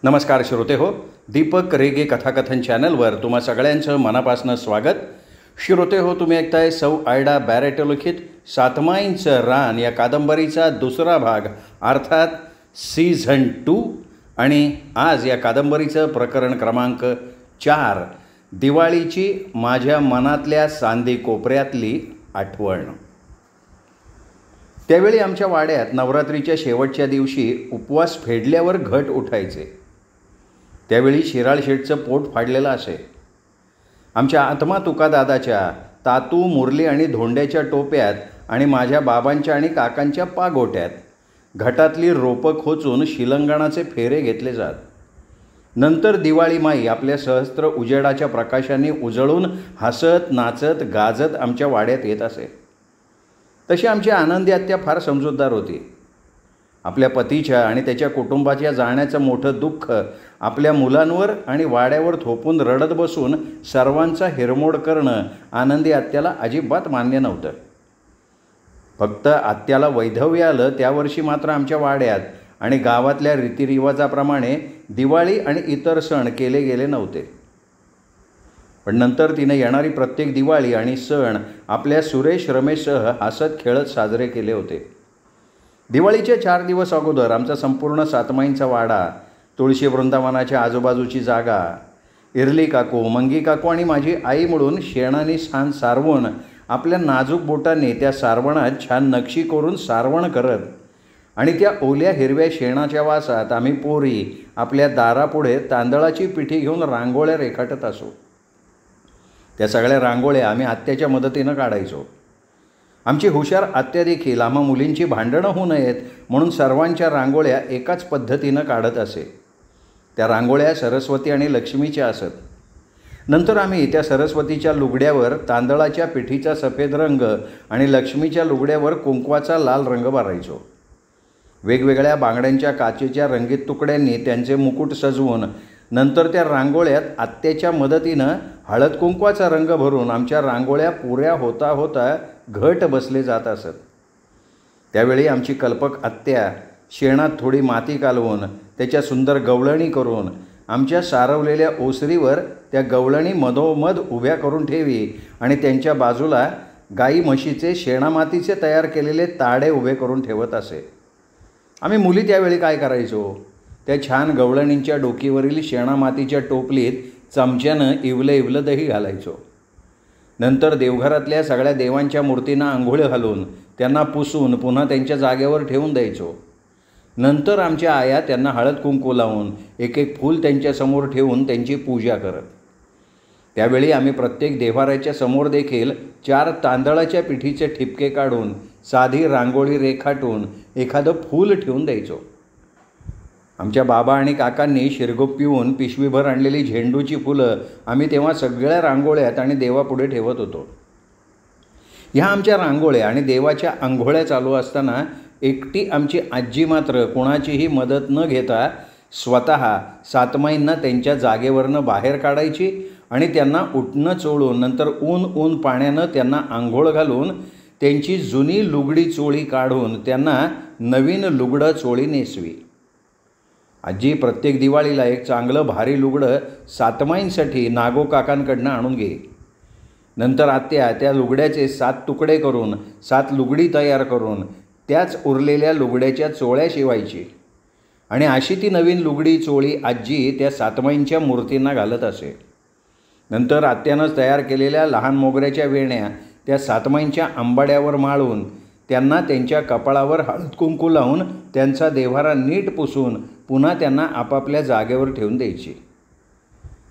नमस्कार श्रोते हो, दीपक रेगे कथाकथन चॅनलवर तुम्हा सगळ्यांचं मनापासून स्वागत. श्रोते हो, तुम्ही ऐकताय सौ आयडा बॅरेट लिखित सातमाईंचं रान या कादंबरीचा दुसरा भाग अर्थात सीझन 2. आणि आज या कादंबरीचं प्रकरण क्रमांक 4, दिवाळीची माझ्या मनातल्या सांदी कोपऱ्यातली आठवण. त्यावेळी आमच्या वाड्यात नवरात्रीच्या शेवटच्या दिवशी उपवास फेडल्यावर घट उठायचे. त्यावेळी शिराळ शेठचं पोट फाडलेलं असे. आमच्या आत्मा तुकादादाच्या तातू, मुरली आणि धोंड्याच्या टोप्यात आणि माझ्या बाबांच्या आणि काकांच्या पागोट्यात घटातली रोपं खोचून शिलंगणाचे फेरे घेतले जात. नंतर दिवाळी माई आपल्या सहस्त्र उजेडाच्या प्रकाशाने उजळून हसत नाचत गाजत आमच्या वाड्यात येत असे. तशी आमची आनंदी आत्या फार समजूतदार होती. आपल्या पतीच्या आणि त्याच्या कुटुंबाच्या जाण्याचं मोठं दुःख आपल्या मुलांवर आणि वाड्यावर थोपून रडत बसून सर्वांचा हिरमोड करणं आनंदी आत्याला अजिबात मान्य नव्हतं. फक्त आत्याला वैधव्य आलं त्या वर्षी मात्र आमच्या वाड्यात आणि गावातल्या रीतिरिवाजाप्रमाणे दिवाळी आणि इतर सण केले गेले नव्हते. पण नंतर तिने येणारी प्रत्येक दिवाळी आणि सण आपल्या सुरेश रमेशसह हसत खेळत साजरे केले होते. दिवाळीच्या 4 दिवस अगोदर आमचा संपूर्ण सातमाईंचा वाडा, तुळशी वृंदावनाच्या आजूबाजूची जागा, इरली काकू, मंगी काकू आणि माझी आई मिळून शेणाने सान सारवून आपल्या नाजूक बोटांनी त्या सारवणात छान नक्षी करून सारवण करत आणि त्या ओल्या हिरव्या शेणाच्या वासात आम्ही पोरी आपल्या दारापुढे तांदळाची पिठी घेऊन रांगोळ्या रेखाटत असो. त्या सगळ्या रांगोळ्या आम्ही आत्याच्या मदतीनं काढायचो. आमची हुशार आत्या देखील आम्हा मुलींची भांडणं होऊ नयेत म्हणून सर्वांच्या रांगोळ्या एकाच पद्धतीनं काढत असे. त्या रांगोळ्या सरस्वती आणि लक्ष्मीच्या असत. नंतर आम्ही त्या सरस्वतीच्या लुगड्यावर तांदळाच्या पिठीचा सफेद रंग आणि लक्ष्मीच्या लुगड्यावर कुंकवाचा लाल रंग भरायचो. वेगवेगळ्या बांगड्यांच्या काचेच्या रंगीत तुकड्यांनी त्यांचे मुकुट सजवून नंतर त्या रांगोळ्यात आत्याच्या मदतीनं हळद कुंकवाचा रंग भरून आमच्या रांगोळ्या पुऱ्या होता होता घट बसले जात असत. त्यावेळी आमची कल्पक आत्या शेणात थोडी माती कालवून त्याच्या सुंदर गवळणी करून आमच्या सारवलेल्या ओसरीवर त्या गवळणी मधोमध उभ्या करून ठेवी आणि त्यांच्या बाजूला गाई म्हशीचे शेणामातीचे तयार केलेले ताडे उभे करून ठेवत असे. आम्ही मुली त्यावेळी काय करायचो, त्या छान गवळणींच्या डोकीवरील शेणामातीच्या टोपलीत चमच्यानं इवलं दही घालायचो. नंतर देवघरातल्या सगळ्या देवांच्या मूर्तींना आंघोळ घालून त्यांना पुसून पुन्हा त्यांच्या जागेवर ठेवून द्यायचो. नंतर आमच्या आया त्यांना हळद कुंकू लावून एक एक फूल त्यांच्यासमोर ठेवून त्यांची पूजा करत. त्यावेळी आम्ही प्रत्येक देव्हाऱ्याच्या समोर देखील 4 तांदळाच्या पिठीचे ठिपके काढून साधी रांगोळी रेखाटून एखादं फूल ठेवून द्यायचो. आमच्या बाबा आणि काकांनी शिरगोप पिऊन पिशवीभर आणलेली झेंडूची फुलं आम्ही तेव्हा सगळ्या रांगोळ्यात आणि देवापुढे ठेवत होतो. ह्या आमच्या रांगोळ्या आणि देवाच्या आंघोळ्या चालू असताना एकटी आमची आजी मात्र कोणाचीही मदत न घेता स्वतः सातमाईंना त्यांच्या जागेवरनं बाहेर काढायची आणि त्यांना उठणं चोळून नंतर ऊन पाण्यानं त्यांना आंघोळ घालून त्यांची जुनी लुगडी चोळी काढून त्यांना नवीन लुगडं चोळी नेसवी. आजी प्रत्येक दिवाळीला एक चांगलं भारी लुगडं सातमाईंसाठी नागो काकांकडनं आणून घे. नंतर आत्या त्या लुगड्याचे 7 तुकडे करून 7 लुगडी तयार करून त्याच उरलेल्या लुगड्याच्या चोळ्या शिवायची आणि अशी ती नवीन लुगडी चोळी आजी त्या सातमाईंच्या मूर्तींना घालत असे. नंतर आत्यानंच तयार केलेल्या लहान मोगऱ्याच्या वेण्या त्या सातमाईंच्या आंबाड्यावर माळून त्यांना त्यांच्या कपाळावर हळद कुंकू लावून त्यांचा देव्हारा नीट पुसून पुन्हा त्यांना आपापल्या जागेवर ठेवून द्यायची.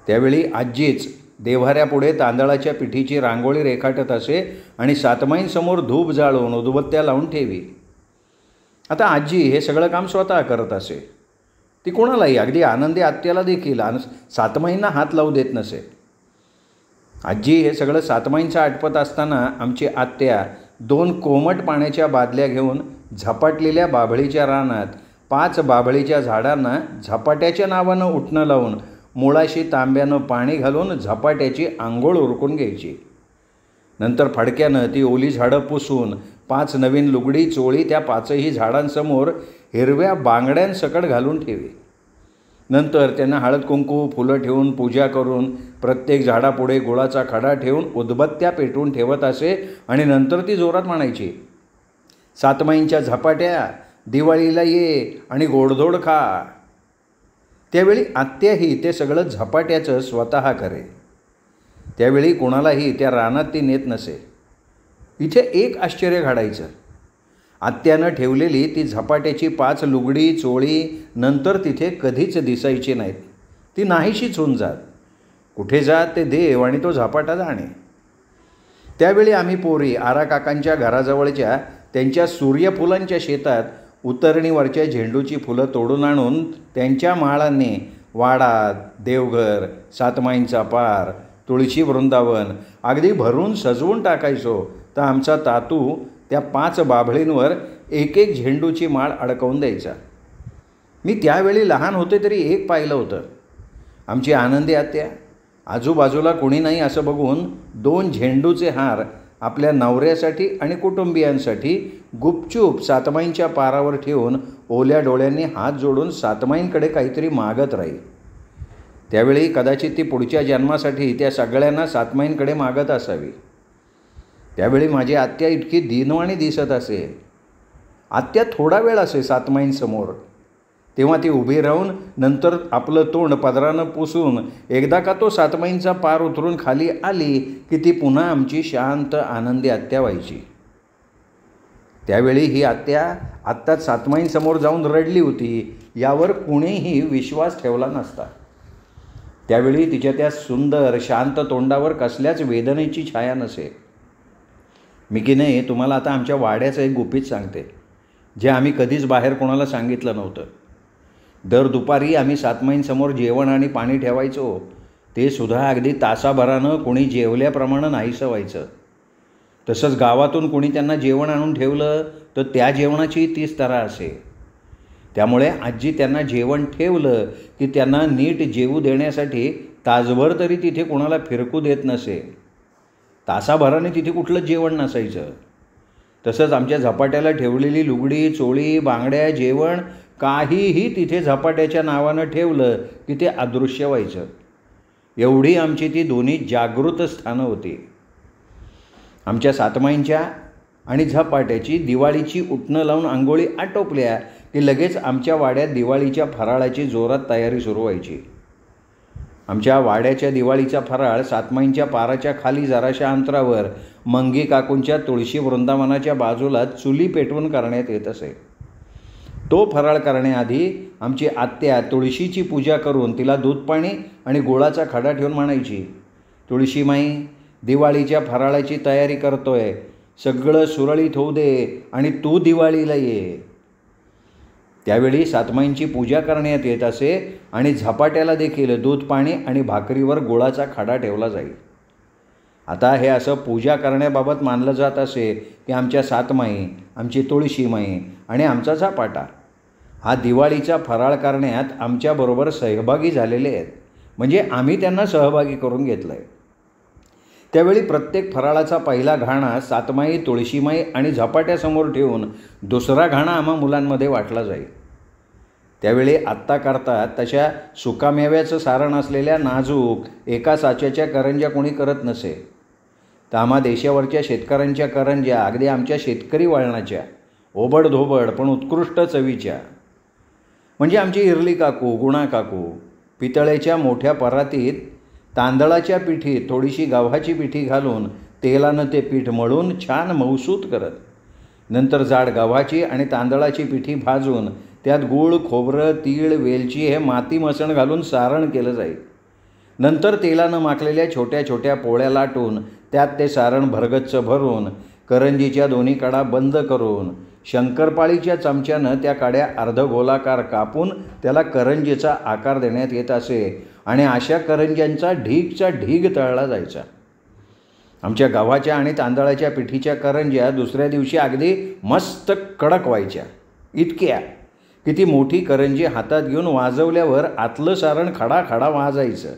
त्यावेळी आजीच देव्हाऱ्यापुढे तांदळाच्या पिठीची रांगोळी रेखाटत असे आणि सातमाईंसमोर धूप जाळून उदबत्त्या लावून ठेवी. आता आजी हे सगळं काम स्वतः करत असे. ती कोणालाही, अगदी आनंदी आत्याला देखील सातमाईंना हात लावू देत नसे. आजी हे सगळं सातमाईंचं आटपत असताना आमची आत्या 2 कोमट पाण्याच्या बादल्या घेऊन झपाटलेल्या बाभळीच्या रानात 5 बाभळीच्या झाडांना झपाट्याच्या नावानं उठणं लावून मुळाशी तांब्यानं पाणी घालून झपाट्याची आंघोळ उरकून घ्यायची. नंतर फडक्यानं ती ओली झाडं पुसून 5 नवीन लुगडी चोळी त्या 5ही झाडांसमोर हिरव्या बांगड्यांसकट घालून ठेवी. नंतर त्यांना हळद कुंकू फुलं ठेवून पूजा करून प्रत्येक झाडापुढे गुळाचा खडा ठेवून उदबत्त्या पेटवून ठेवत असे आणि नंतर ती जोरात म्हणायची, सातमाईंच्या झपाट्या, दिवाळीला ये आणि गोडधोड खा. त्यावेळी आत्याही ते सगळं झपाट्याचं स्वतः करे. त्यावेळी कोणालाही त्या रानात ती नेत नसे. इथे एक आश्चर्य घडायचं. आत्यानं ठेवलेली ती झपाट्याची 5 लुगडी चोळी नंतर तिथे कधीच दिसायची नाहीत. ती नाहीशीच होऊन जात. कुठे जात ते देव आणि तो झपाटा जाणे. त्यावेळी आम्ही पोरी आरा काकांच्या घराजवळच्या त्यांच्या सूर्यफुलांच्या शेतात उतरणीवरच्या झेंडूची फुलं तोडून आणून त्यांच्या माळांनी वाडा, देवघर, सातमाईंचा पार, तुळशी वृंदावन अगदी भरून सजवून टाकायचो. तर आमचा तातू त्या 5 बाभळींवर एक एक झेंडूची माळ अडकवून द्यायचा. मी त्यावेळी लहान होते तरी एक पाहिलं होतं. आमची आनंदी आत्या आजूबाजूला कोणी नाही असं बघून 2 झेंडूचे हार आपल्या नवऱ्यासाठी आणि कुटुंबियांसाठी गुपचूप सातमाईंच्या पारावर ठेवून ओल्या डोळ्यांनी हात जोडून सातमाईंकडे काहीतरी मागत राहील. त्यावेळी कदाचित ती पुढच्या जन्मासाठी त्या सगळ्यांना सातमाईंकडे मागत असावी. त्यावेळी माझी आत्या इतकी दीनवाणी दिसत असे. आत्या थोडा वेळ असे सातमाईंसमोर. तेव्हा ती उभी राहून नंतर आपलं तोंड पदरानं पुसून एकदा का तो सातमाईंचा पार उतरून खाली आली की ती पुन्हा आमची शांत आनंदी आत्या व्हायची. त्यावेळी ही आत्या आत्ताच सातमाईंसमोर जाऊन रडली होती यावर कुणीही विश्वास ठेवला नसता. त्यावेळी तिच्या त्या सुंदर शांत तोंडावर कसल्याच वेदनेची छाया नसे. मी की नाही तुम्हाला आता आमच्या वाड्याचं एक गुपित सांगते, जे आम्ही कधीच बाहेर कोणाला सांगितलं नव्हतं. दर दुपारी आम्ही सातमाईंसमोर जेवण आणि पाणी ठेवायचो. ते सुद्धा अगदी तासाभरानं कोणी जेवल्याप्रमाणे नाहीसं व्हायचं. तसंच गावातून कोणी त्यांना जेवण आणून ठेवलं तर त्या जेवणाची तीच तऱ्हा असे. त्यामुळे आजी त्यांना जेवण ठेवलं की त्यांना नीट जेवू देण्यासाठी तासभर तरी तिथे कोणाला फिरकू देत नसे. तासाभराने तिथे कुठलं जेवण नसायचं. तसंच आमच्या झपाट्याला ठेवलेली लुगडी चोळी बांगड्या जेवण काहीही तिथे झपाट्याच्या नावानं ठेवलं की ते अदृश्य व्हायचं. एवढी आमची ती दोन्ही जागृत स्थानं होती. आमच्या सातमाईंच्या आणि झपाट्याची दिवाळीची उटणं लावून आंघोळी आटोपल्या की लगेच आमच्या वाड्यात दिवाळीच्या फराळाची जोरात तयारी सुरू व्हायची. आमच्या वाड्याच्या दिवाळीचा फराळ सातमाईंच्या पाराच्या खाली जराशा अंतरावर मंगी काकूंच्या तुळशी वृंदावनाच्या बाजूला चुली पेटवून करण्यात येत असे. तो फराळ करण्याआधी आमची आत्या तुळशीची पूजा करून तिला दूध पाणी आणि गुळाचा खडा ठेवून म्हणायची, तुळशीमाई दिवाळीच्या फराळाची तयारी करतोय, सगळं सुरळीत होऊ दे आणि तू दिवाळीला ये. त्यावेळी सातमाईंची पूजा करण्यात येत असे आणि झपाट्याला देखील दूध पाणी आणि भाकरीवर गुळाचा खडा ठेवला जाईल. आता हे असं पूजा करण्याबाबत मानलं जात असे की आमच्या सातमाई, आमची तुळशीमाई आणि आमचा झपाटा हा दिवाळीचा फराळ करण्यात आमच्याबरोबर सहभागी झालेले आहेत. म्हणजे आम्ही त्यांना सहभागी करून घेतलं आहे. त्यावेळी प्रत्येक फराळाचा पहिला घाणा सातमाई, तुळशीमाई आणि झपाट्यासमोर ठेवून दुसरा घाणा आम्हा मुलांमध्ये वाटला जाईल. त्यावेळी आत्ता करतात तशा सुकामेव्याचं सारण असलेल्या नाजूक एका साच्याच्या करंज्या कोणी करत नसे. तर आम्हा देशावरच्या शेतकऱ्यांच्या करंज्या अगदी आमच्या शेतकरी वळणाच्या, ओबडधोबड पण उत्कृष्ट चवीच्या. म्हणजे आमची इरली काकू, गुणा काकू पितळेच्या मोठ्या परातीत तांदळाच्या पिठीत थोडीशी गव्हाची पिठी घालून तेलानं ते पीठ मळून छान मऊसूत करत. नंतर जाड गव्हाची आणि तांदळाची पिठी भाजून त्यात गूळ, खोबरं, तीळ, वेलची हे माती मसण घालून सारण केलं जाईल. नंतर तेलानं माखलेल्या छोट्या छोट्या पोळ्या लाटून त्यात ते सारण भरगच्च भरून करंजीच्या दोन्ही कडा बंद करून शंकरपाळीच्या चमच्यानं त्या काड्या अर्धगोलाकार कापून त्याला करंजीचा आकार देण्यात येत असे आणि अशा करंज्यांचा ढीगचा ढीग तळला जायचा. आमच्या गव्हाच्या आणि तांदळाच्या पिठीच्या करंज्या दुसऱ्या दिवशी अगदी मस्त कडक व्हायच्या. इतक्या की ती मोठी करंजी हातात घेऊन वाजवल्यावर आतलं सारण खडाखडा वाजायचं.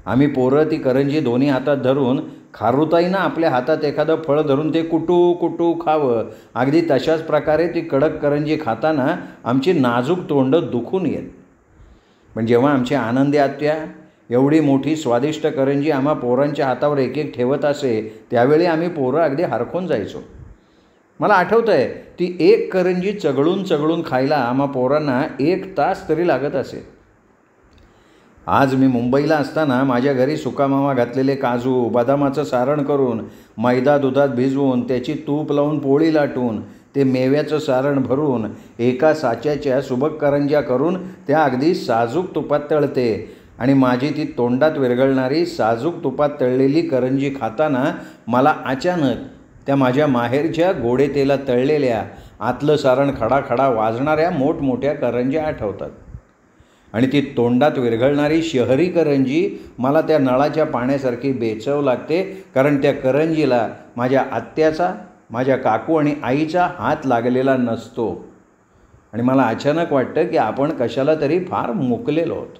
आम्ही पोरं ती करंजी दोन्ही हातात धरून खारुताईनं आपल्या हातात एखादं फळ धरून ते कुटू कुटू खावं. अगदी तशाच प्रकारे ती कडक करंजी खाताना आमची नाजूक तोंडं दुखून येत. पण जेव्हा आमची आनंदी आत्या एवढी मोठी स्वादिष्ट करंजी आम्हा पोरांच्या हातावर एक एक ठेवत असे, त्यावेळी आम्ही पोरं अगदी हरखून जायचो. मला आठवतं आहे, ती एक करंजी चगळून चगळून खायला आम्हा पोरांना 1 तास तरी लागत असे. आज मी मुंबईला असताना माझ्या घरी सुकामावा घातलेले काजू, बदामाचं सारण करून मैदा दुधात भिजवून त्याची तूप लावून पोळी लाटून ते मेव्याचं सारण भरून एका साच्याच्या सुबक करंज्या करून त्या अगदी साजूक तुपात तळते आणि माझी ती तोंडात विरघळणारी साजूक तुपात तळलेली करंजी खाताना मला अचानक त्या माझ्या माहेरच्या गोडे तेलात तळलेल्या आतलं सारण खडाखडा वाजणाऱ्या मोठमोठ्या करंज्या आठवतात. आणि ती तोंडात विरघळणारी शहरी करंजी मला त्या नळाच्या पाण्यासारखी बेचव लागते, कारण त्या करंजीला माझ्या आत्याचा, माझ्या काकू आणि आईचा हात लागलेला नसतो. आणि मला अचानक वाटतं की आपण कशाला तरी फार मुकलेलो आहोत.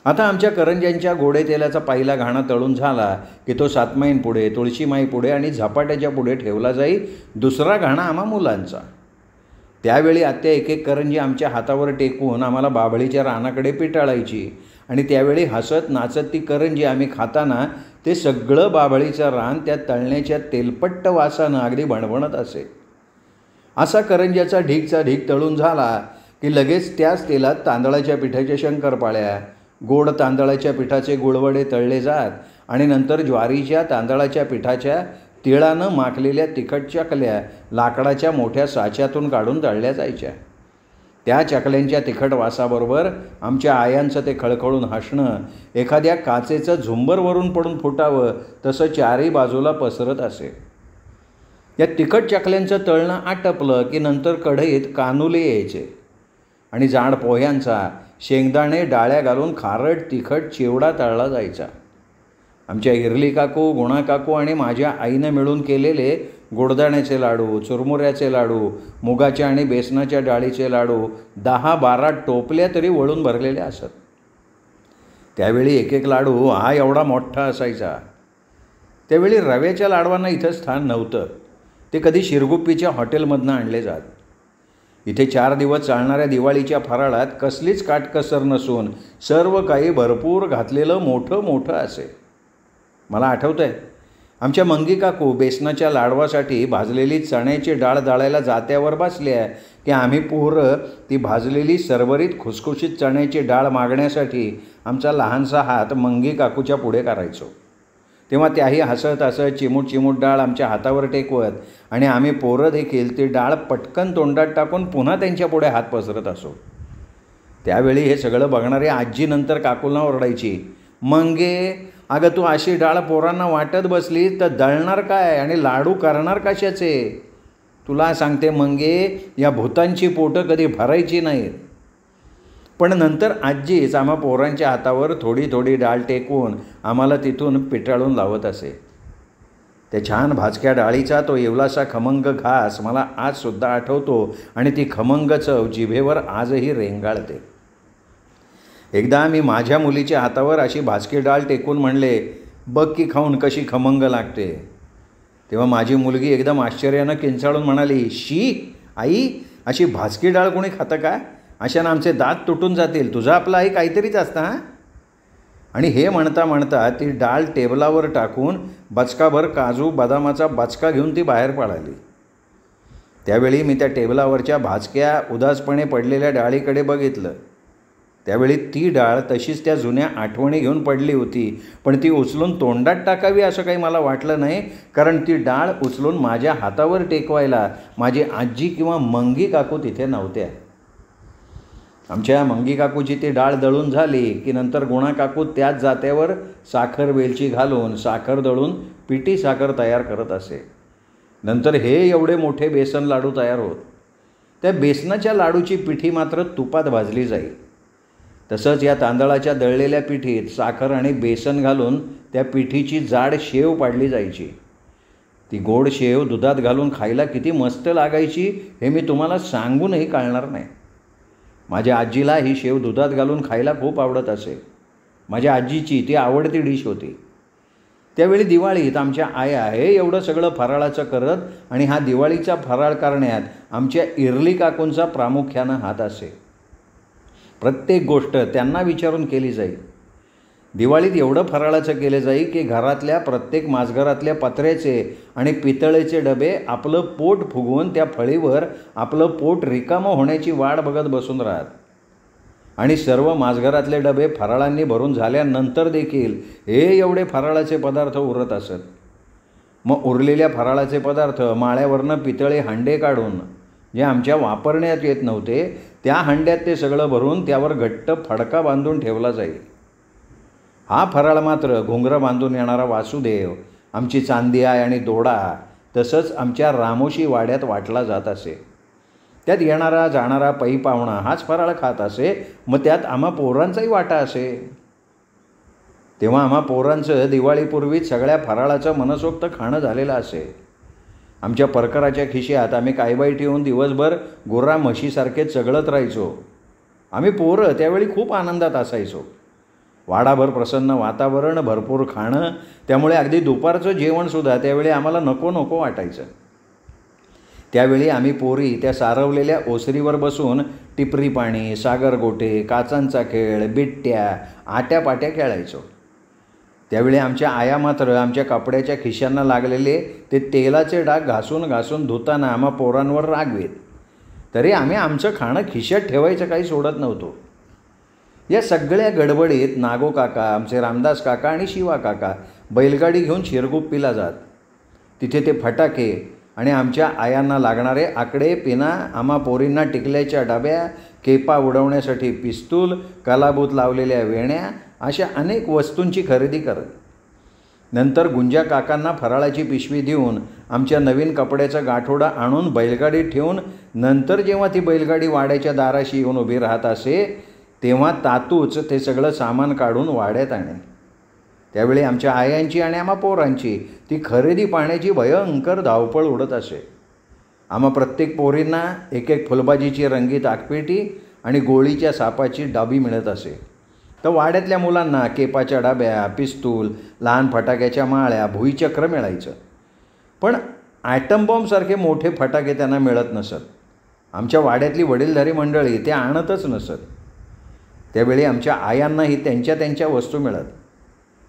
आता आमच्या करंज्यांच्या गोडे तेलाचा पहिला घाणा तळून झाला की तो सातमाईंपुढे, तुळशीमाईपुढे आणि झपाट्याच्या पुढे ठेवला जाई. दुसरा घाणा आम्हा मुलांचा. त्यावेळी आत्या एक एक करंजी आमच्या हातावर टेकवून आम्हाला बाभळीच्या रानाकडे पिटाळायची आणि त्यावेळी हसत नाचत ती करंजी आम्ही खाताना ते सगळं बाभळीचं रान त्या तळण्याच्या तेलपट्ट वासानं अगदी भणभणत असे. असा करंज्याचा ढीगचा ढीग तळून झाला की लगेच त्याच तेलात तांदळाच्या पिठाच्या शंकरपाळ्या, गोड तांदळाच्या पिठाचे गुळवडे तळले जात आणि नंतर ज्वारीच्या तांदळाच्या पिठाच्या तिळानं माखलेल्या तिखट चकल्या लाकडाच्या मोठ्या साच्यातून काढून तळल्या जायच्या. त्या चकल्यांच्या तिखट वासाबरोबर आमच्या आयांचं ते खळखळून हसणं एखाद्या काचेचं झुंबरवरून पडून फुटावं तसं चारही बाजूला पसरत असे. या तिखट चकल्यांचं तळणं आटपलं की नंतर कढईत कानुले यायचे आणि जाड पोह्यांचा शेंगदाणे डाळ्या घालून खारट तिखट चिवडा तळला जायचा. आमच्या इरली काकू, गुणा काकू आणि माझ्या आईनं मिळून केलेले गोडदाण्याचे लाडू, चुरमुऱ्याचे लाडू, मुगाच्या आणि बेसनाच्या डाळीचे लाडू 10-12 टोपल्या तरी वळून भरलेल्या असत. त्यावेळी एक एक लाडू हा एवढा मोठा असायचा. त्यावेळी रव्याच्या लाडवांना इथं स्थान नव्हतं. ते कधी शिरगुप्पीच्या हॉटेलमधनं आणले जात. इथे 4 दिवस चालणाऱ्या दिवाळीच्या फराळात कसलीच काटकसर नसून सर्व काही भरपूर घातलेलं मोठं मोठं असे. मला आठवतं आहे, आमच्या मंगी काकू बेसनाच्या लाडवासाठी भाजलेली चण्याची डाळ दळायला जात्यावर बसल्या की आम्ही पोरं ती भाजलेली सरभरीत खुसखुशीत चण्याची डाळ मागण्यासाठी आमचा लहानसा हात मंगी काकूच्या पुढे करायचो. तेव्हा त्याही हसत हसत चिमूट चिमूट डाळ आमच्या हातावर टेकवत आणि आम्ही पोरं देखील ती डाळ पटकन तोंडात टाकून पुन्हा त्यांच्या पुढे हात पसरत असो. त्यावेळी हे सगळं बघणारी आजी नंतर काकूला ओरडायची, मंगे अगं तू अशी डाळ पोरांना वाटत बसली तर दळणार काय आणि लाडू करणार कशाचे? तुला सांगते मंगे, या भूतांची पोटं कधी भरायची नाहीत. पण नंतर आजीच आम्हा पोरांच्या हातावर थोडी थोडी डाळ टेकवून आम्हाला तिथून पिटाळून लावत असे. त्या छान भाजक्या डाळीचा तो येवलासा खमंग घास मला आजसुद्धा आठवतो आणि ती खमंग चव जिभेवर आजही रेंगाळते. एकदा मी माझ्या मुलीच्या हातावर अशी भाजकी डाळ टेकून म्हणले, बघ की खाऊन कशी खमंग लागते. तेव्हा माझी मुलगी एकदम आश्चर्यानं किंचाळून म्हणाली, शी आई, अशी भाजकी डाळ कोणी खातं का? अशानं आमचे दात तुटून जातील. तुझा आपला आई काहीतरीच असतं हां. आणि हे म्हणता म्हणता ती डाळ टेबलावर टाकून बचकाभर काजू बदामाचा बचका घेऊन ती बाहेर पळाली. त्यावेळी मी त्या टेबलावरच्या भाजक्या उदासपणे पडलेल्या डाळीकडे बघितलं. त्यावेळी ती डाळ तशीच त्या जुन्या आठवणी घेऊन पडली होती, पण ती उचलून तोंडात टाकावी असं काही मला वाटलं नाही, कारण ती डाळ उचलून माझ्या हातावर टेकवायला माझी आजी किंवा मंगी काकू तिथे नव्हत्या. आमच्या मंगी काकूची ती डाळ दळून झाली की नंतर गुणा काकू त्याच जात्यावर साखर वेलची घालून साखर दळून पिठी साखर तयार करत असे. नंतर हे एवढे मोठे बेसन लाडू तयार होत. त्या बेसनाच्या लाडूची पिठी मात्र तुपात भाजली जाई. तसंच या तांदळाच्या दळलेल्या पिठीत साखर आणि बेसन घालून त्या पिठीची जाड शेव पाडली जायची. ती गोड शेव दुधात घालून खायला किती मस्त लागायची हे मी तुम्हाला सांगूनही कळणार नाही. माझ्या आजीला ही शेव दुधात घालून खायला खूप आवडत असे. माझ्या आजीची ती आवडती डिश होती. त्यावेळी दिवाळीत आमच्या आया हे एवढं सगळं फराळाचं करत आणि हा दिवाळीचा फराळ करण्यात आमच्या इरली काकूंचा प्रामुख्यानं हात असे. प्रत्येक गोष्ट त्यांना विचारून केली जाईल. दिवाळीत एवढं फराळाचं केलं जाईल की घरातल्या प्रत्येक माजघरातल्या पत्र्याचे आणि पितळेचे डबे आपलं पोट फुगवून त्या फळीवर आपलं पोट रिकामं होण्याची वाट बघत बसून राहत. आणि सर्व माजघरातले डबे फराळांनी भरून झाल्यानंतर देखील हे एवढे फराळाचे पदार्थ उरत असत. मग उरलेल्या फराळाचे पदार्थ माळ्यावरनं पितळे हांडे काढून, जे आमच्या वापरण्यात येत नव्हते, त्या हांड्यात ते सगळं भरून त्यावर घट्ट फडका बांधून ठेवला जाईल. हा फराळ मात्र घुंगरं बांधून येणारा वासुदेव, आमची चांदी आई आणि दोडा, तसंच आमच्या रामोशी वाड्यात वाटला जात असे. त्यात येणारा जाणारा पै पाहुणा हाच फराळ खात असे. मग त्यात आम्हा पोरांचाही वाटा असे. तेव्हा आम्हा पोरांचं दिवाळीपूर्वीच सगळ्या फराळाचं मनसोक्त खाणं झालेलं असे. आमच्या परकराच्या खिशात आम्ही कायबाई ठेवून दिवसभर गुर्रा म्हशीसारखे चगळत राहायचो. आम्ही पोरं त्यावेळी खूप आनंदात असायचो. वाडाभर प्रसन्न वातावरण, भरपूर खाणं, त्यामुळे अगदी दुपारचं जेवणसुद्धा त्यावेळी आम्हाला नको नको वाटायचं. त्यावेळी आम्ही पोरी त्या सारवलेल्या ओसरीवर बसून टिपरी पाणी, सागरगोटे, काचांचा खेळ, बिट्ट्या, आट्यापाट्या खेळायचो. त्यावेळी आमच्या आया मात्र आमच्या कपड्याच्या खिशांना लागलेले ते तेलाचे डाग घासून घासून धुताना आम्हा पोरांवर रागवेत. तरी आम्ही आमचं खाणं खिशात ठेवायचं काही सोडत नव्हतो. या सगळ्या गडबडीत नागो काका, आमचे रामदास काका आणि शिवा काका बैलगाडी घेऊन शिरगुप्पीला जात. तिथे ते फटाके आणि आमच्या आयांना लागणारे आकडे, पिना, आम्हा पोरींना टिकल्याच्या डब्या, केपा उडवण्यासाठी पिस्तूल, कलाबूत लावलेल्या वेण्या, अशा अनेक वस्तूंची खरेदी करत. नंतर गुंजा काकांना फराळाची पिशवी देऊन आमच्या नवीन कपड्याचा गाठोडा आणून बैलगाडीत ठेवून नंतर जेव्हा ती बैलगाडी वाड्याच्या दाराशी येऊन उभी राहत असे, तेव्हा तातूच ते सगळं सामान काढून वाड्यात आणे. त्यावेळी आमच्या आयांची आणि आम्हा पोरांची ती खरेदी पाहण्याची भयंकर धावपळ उडत असे. आम्हा प्रत्येक पोरींना एक एक फुलबाजीची रंगीत आगपेटी आणि गोळीच्या सापाची डाबी मिळत असे. तर वाड्यातल्या मुलांना केपाच्या डाब्या, पिस्तूल, लहान फटाक्याच्या माळ्या, भुईचक्र मिळायचं. पण ॲटम बॉम्बसारखे मोठे फटाके त्यांना मिळत नसत. आमच्या वाड्यातली वडीलधारी मंडळी ते आणतच नसत. त्यावेळी आमच्या आयांनाही त्यांच्या त्यांच्या वस्तू मिळत.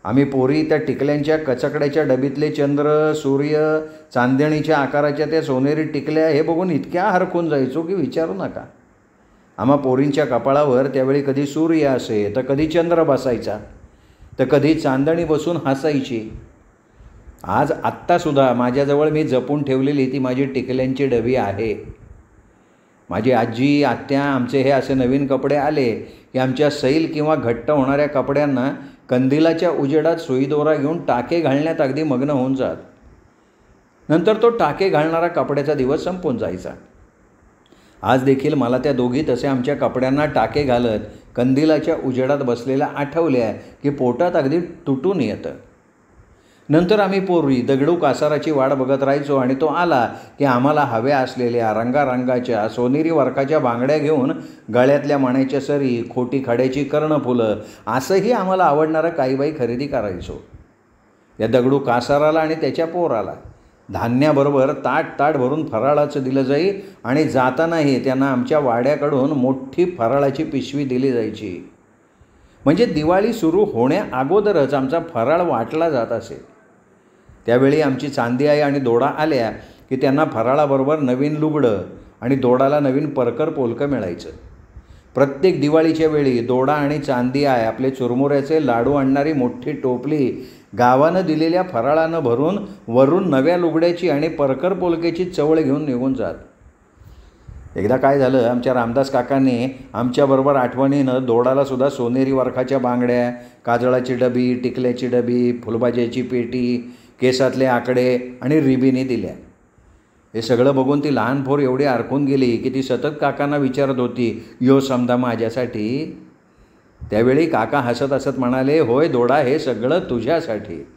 आम्ही पोरी त्या टिकल्यांच्या कचकड्याच्या डबीतले चंद्र, सूर्य, चांदणीच्या आकाराच्या त्या सोनेरी टिकल्या हे बघून इतक्या हरखून जायचो की विचारू नका. आम्हा पोरींच्या कपाळावर त्यावेळी कधी सूर्य असे, तर कधी चंद्र बसायचा, तर कधी चांदणी बसून हसायची. आज आत्तासुद्धा माझ्याजवळ मी जपून ठेवलेली ती माझी टिकल्यांची डबी आहे. माझी आजी, आत्या आमचे हे असे नवीन कपडे आले की आमच्या सैल किंवा घट्ट होणाऱ्या कपड्यांना कंदिलाच्या उजेडात सुईदोरा घेऊन टाके घालण्यात अगदी मग्न होऊन जात. नंतर तो टाके घालणारा कपड्याचा दिवस संपून जायचा. आज देखील मला त्या दोघी तसे आमच्या कपड्यांना टाके घालत कंदिलाच्या उजेडात बसलेल्या आठवल्या की पोटात अगदी तुटून येतं. नंतर आम्ही पोरी दगडू कासाराची वाट बघत राहायचो आणि तो आला की आम्हाला हव्या असलेल्या रंगारंगाच्या सोनेरी वर्काच्या बांगड्या घेऊन गळ्यातल्या मण्याच्या सरी, खोटी खड्याची कर्णफुलं असंही आम्हाला आवडणारं काही बाई खरेदी करायचो. या दगडू कासाराला आणि त्याच्या पोराला धान्याबरोबर ताट भरून फराळाचं दिलं जाई आणि जातानाही त्यांना आमच्या वाड्याकडून मोठी फराळाची पिशवी दिली जायची. म्हणजे दिवाळी सुरू होण्या अगोदरच आमचा फराळ वाटला जात असे. त्यावेळी आमची चांदी आई आणि दोडा आल्या की त्यांना फराळाबरोबर नवीन लुगडं आणि दोडाला नवीन परकर पोलकं मिळायचं. प्रत्येक दिवाळीच्या वेळी दोडा आणि चांदी आई आपले चुरमुऱ्याचे लाडू आणणारी मोठी टोपली गावानं दिलेल्या फराळानं भरून वरून नव्या लुगड्याची आणि परकर पोलकेची चवळ घेऊन निघून जात. एकदा काय झालं, आमच्या रामदास काकांनी आमच्याबरोबर आठवणीनं दोडालासुद्धा सोनेरी वर्खाच्या बांगड्या, काजळाची डबी, टिकल्याची डबी, फुलभाज्याची पेटी, केसातले आकडे आणि रिबिनी दिल्या. हे सगळं बघून ती लहान पोर एवढी हरखून गेली की ती सतत काकांना विचारत होती, यो समजा माझ्यासाठी. त्यावेळी काका हसत हसत म्हणाले, होय दोडा, हे सगळं तुझ्यासाठी.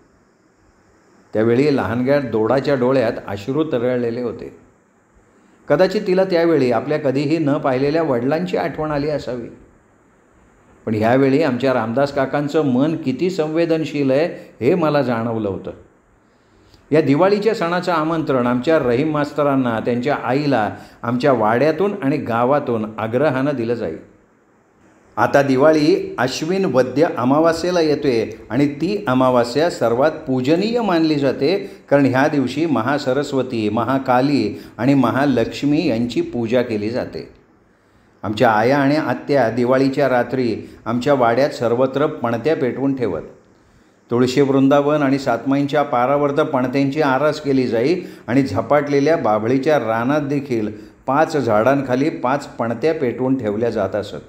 त्यावेळी लहानग्या दोडाच्या डोळ्यात अश्रू तरळलेले होते. कदाचित तिला त्यावेळी आपल्या कधीही न पाहिलेल्या वडिलांची आठवण आली असावी. पण ह्यावेळी आमच्या रामदास काकांचं मन किती संवेदनशील आहे हे मला जाणवलं होतं. या दिवाळीच्या सणाचं आमंत्रण आमच्या रहीम मास्तरांना, त्यांच्या आईला आमच्या वाड्यातून आणि गावातून आग्रहानं दिलं जाईल. आता दिवाळी अश्विन वद्य अमावास्येला येते आणि ती अमावास्या सर्वात पूजनीय मानली जाते, कारण ह्या दिवशी महासरस्वती, महाकाली आणि महालक्ष्मी यांची पूजा केली जाते. आमच्या आया आणि आत्या दिवाळीच्या रात्री आमच्या वाड्यात सर्वत्र पणत्या पेटवून ठेवत. तुळशी वृंदावन आणि सातमाईंच्या पारावर तर पणत्यांची आरास केली जाई आणि झपाटलेल्या बाभळीच्या रानात देखील 5 झाडांखाली 5 पणत्या पेटवून ठेवल्या जात असत.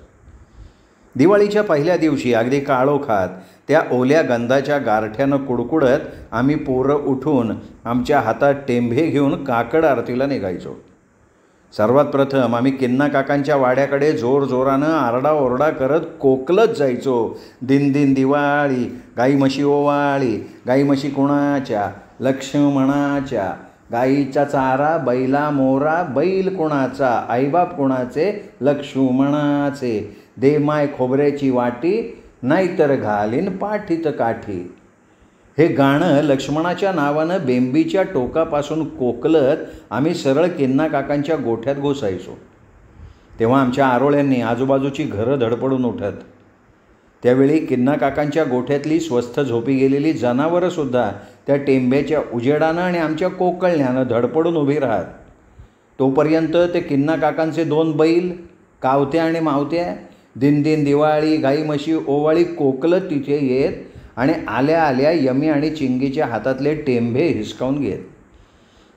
दिवाळीच्या पहिल्या दिवशी अगदी काळोखात त्या ओल्या गंधाच्या गारठ्यानं कुडकुडत आम्ही पोरं उठून आमच्या हातात टेंभे घेऊन काकड आरतीला निघायचो. सर्वात प्रथम आम्ही किन्ना काकांच्या वाड्याकडे जोरजोरानं आरडाओरडा करत कोकलत जायचो. दिन दिन दिवाळी, गाई म्हशी ओवाळी, गाई म्हशी कुणाच्या, लक्ष्मणाच्या, गाईचा चारा बैला मोरा, बैल कुणाचा, आईबाप कुणाचे, लक्ष्मणाचे, दे माय खोबऱ्याची वाटी, नाहीतर घालीन पाठीत काठी. हे गाणं लक्ष्मणाच्या नावानं बेंबीच्या टोकापासून कोकलत आम्ही सरळ किन्ना काकांच्या गोठ्यात घुसायचो. तेव्हा आमच्या आरोळ्यांनी आजूबाजूची घरं धडपडून उठत. त्यावेळी किन्ना काकांच्या गोठ्यातली स्वस्थ झोपी गेलेली जनावरंसुद्धा त्या टेंब्याच्या उजेडानं आणि आमच्या कोकळण्यानं धडपडून उभी राहत. तोपर्यंत ते किन्ना काकांचे 2 बैल, कावत्या आणि मावत्या, दिन दिन दिवाळी, गाई म्हशी ओवाळी कोकलत तिथे येत आणि आल्या आल्या यमी आणि चिंगीच्या हातातले टेंभे हिसकावून घेत.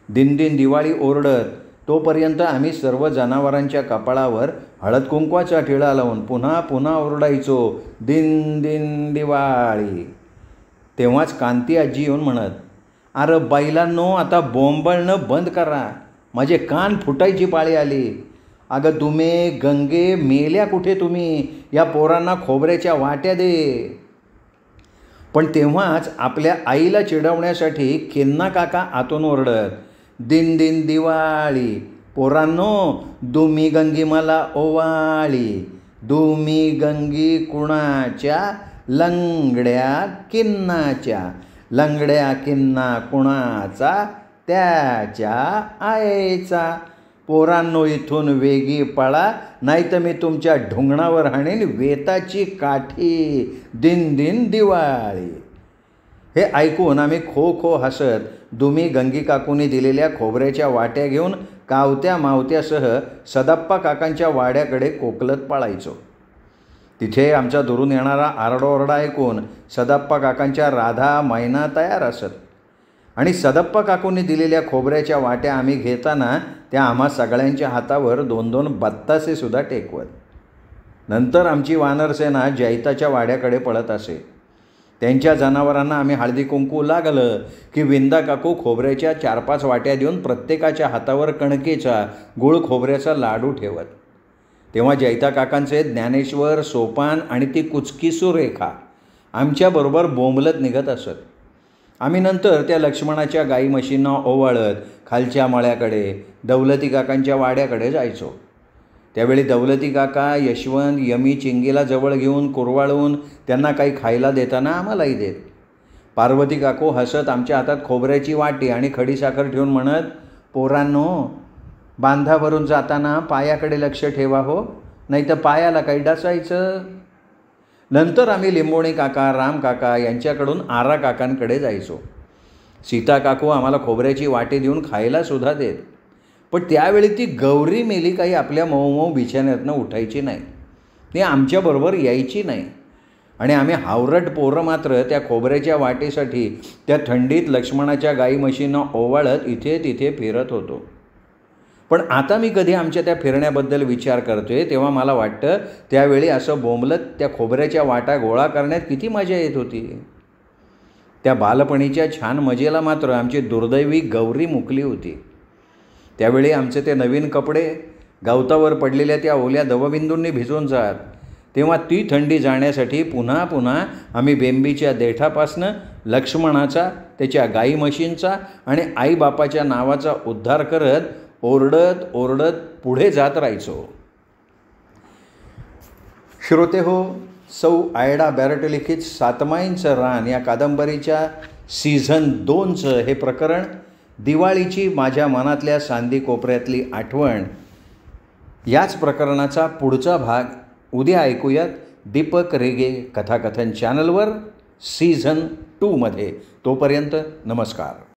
दिन दिन दिवाळी ओरडत. तोपर्यंत आम्ही सर्व जनावरांच्या कपाळावर हळद कुंकवाचा टिळा लावून पुन्हा पुन्हा ओरडायचो, दिन दिन दिवाळी. तेव्हाच कांती आजी येऊन म्हणत, अरे बैलांनो, आता बोंबळणं बंद करा, माझे कान फुटायची पाळी आली. अगं तुम्ही गंगे, मेल्या कुठे तुम्ही, या पोरांना खोबऱ्याच्या वाट्या दे. पण तेव्हाच आपल्या आईला चिडवण्यासाठी किन्ना काका आतून ओरडत, दिन दिन दिवाळी, पोरांनो, दुमी गंगी मला ओवाळी, दुमी गंगी कुणाच्या, लंगड्या किन्नाच्या, लंगड्या किन्ना कुणाचा, त्याच्या आईचा. पोरांनो, इथून वेगी पळा, नाही तर मी तुमच्या ढुंगणावर हाणीन वेताची काठी, दिन दिन दिवाळी. हे ऐकून आम्ही खो खो हसत दुमी गंगी काकूंनी दिलेल्या खोबऱ्याच्या वाट्या घेऊन कावत्या मावत्यासह सदाप्पा काकांच्या वाड्याकडे कोकलत पळायचो. तिथे आमचा दुरून येणारा आरडाओरडा ऐकून सदाप्पा काकांच्या राधा, मैना तयार असत आणि सदाप्पा काकूंनी दिलेल्या खोबऱ्याच्या वाट्या आम्ही घेताना त्या आम्हा सगळ्यांच्या हातावर 2-2 बत्तासेसुद्धा टेकवत. नंतर आमची वानरसेना जैताच्या वाड्याकडे पळत असे. त्यांच्या जनावरांना आम्ही हळदी कुंकू लागलं की विंदा काकू खोबऱ्याच्या 4-5 वाट्या देऊन प्रत्येकाच्या हातावर कणकेचा गुळ खोबऱ्याचा लाडू ठेवत. तेव्हा जैता काकांचे ज्ञानेश्वर, सोपान आणि ती कुचकीसू रेखा आमच्याबरोबर बोंबलत निघत असत. आम्ही नंतर त्या लक्ष्मणाच्या गाई म्हशींना ओवाळत खालच्या मळ्याकडे दौलती काकांच्या वाड्याकडे जायचो. त्यावेळी दौलती काका यशवंत, यमी, चिंगीला जवळ घेऊन कुरवाळून त्यांना काही खायला देताना आम्हालाही देत. पार्वती काकू हसत आमच्या हातात खोबऱ्याची वाटी आणि खडीसाखर ठेवून म्हणत, पोरांनो, बांधावरून जाताना पायाकडे लक्ष ठेवा हो, नाही तर पायाला काही डासायचं. नंतर आम्ही लिंबोणी काका, राम काका यांच्याकडून आरा काकांकडे जायचो. सीता काकू आम्हाला खोबऱ्याची वाटी देऊन खायलासुद्धा देत. पण त्यावेळी ती गौरी मेली काही आपल्या मऊ बिछाण्यातनं उठायची नाही, ती आमच्याबरोबर यायची नाही आणि आम्ही हावरट पोरं मात्र त्या खोबऱ्याच्या वाटेसाठी त्या थंडीत लक्ष्मणाच्या गाई म्हशींना ओवाळत इथे तिथे फिरत होतो. पण आता मी कधी आमच्या त्या फिरण्याबद्दल विचार करतोय तेव्हा मला वाटतं त्यावेळी असं बोंबलत त्या खोबऱ्याच्या वाटा गोळा करण्यात किती मजा येत होती. त्या बालपणीच्या छान मजेला मात्र आमची दुर्दैवी गौरी मुकली होती. त्यावेळी आमचे ते नवीन कपडे गवतावर पडलेल्या त्या ओल्या दवबिंदूंनी भिजून जात. तेव्हा ती थंडी जाण्यासाठी पुन्हा पुन्हा आम्ही बेंबीच्या देठापासनं लक्ष्मणाचा, त्याच्या गाई म्हशींचा आणि आईबापाच्या नावाचा उद्धार करत ओरडत ओरडत पुढे जात राहायचो. श्रोते हो, सौ आयडा बॅरट लिखित सातमाईंचं रान या कादंबरीच्या सीझन 2चं हे प्रकरण, दिवाळीची माझ्या मनातल्या सांदी कोपऱ्यातली आठवण, याच प्रकरणाचा पुढचा भाग उद्या ऐकूयात दीपक रेगे कथाकथन चॅनलवर सीझन 2मध्ये. तोपर्यंत नमस्कार.